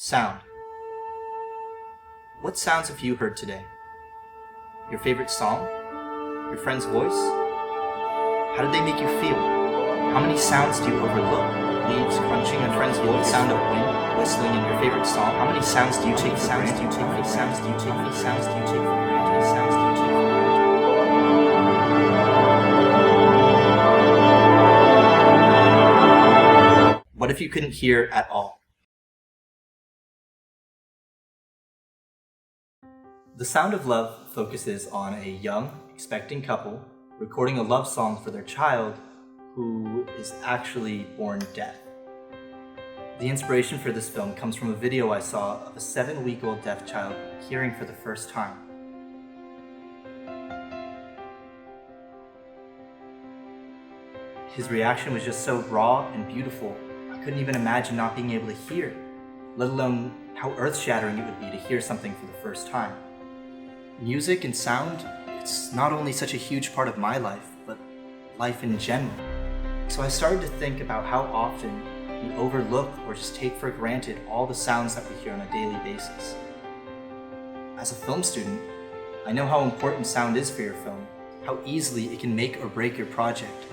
Sound. What sounds have you heard today? Your favorite song? Your friend's voice? How did they make you feel? How many sounds do you overlook? Leaves crunching, a friend's voice, sound of wind, whistling in your favorite song. How many sounds do you take for granted? How many sounds do you take for granted? Sounds do you take for granted? Sounds do you take for granted? What if you couldn't hear at all? The Sound of Love focuses on a young, expecting couple recording a love song for their child who is actually born deaf. The inspiration for this film comes from a video I saw of a 7-week-old deaf child hearing for the first time. His reaction was just so raw and beautiful, I couldn't even imagine not being able to hear, let alone how earth-shattering it would be to hear something for the first time. Music and sound, it's not only such a huge part of my life, but life in general. So I started to think about how often we overlook or just take for granted all the sounds that we hear on a daily basis. As a film student, I know how important sound is for your film, how easily it can make or break your project,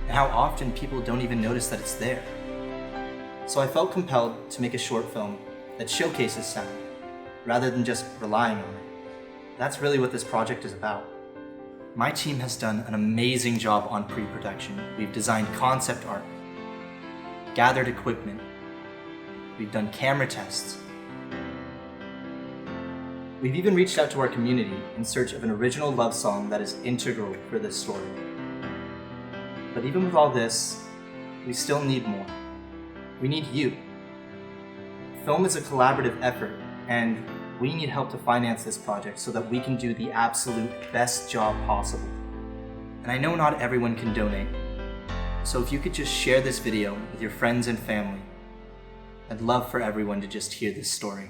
and how often people don't even notice that it's there. So I felt compelled to make a short film that showcases sound, rather than just relying on it. That's really what this project is about. My team has done an amazing job on pre-production. We've designed concept art, gathered equipment, we've done camera tests. We've even reached out to our community in search of an original love song that is integral for this story. But even with all this, we still need more. We need you. Film is a collaborative effort, and we need help to finance this project so that we can do the absolute best job possible. And I know not everyone can donate, so if you could just share this video with your friends and family, I'd love for everyone to just hear this story.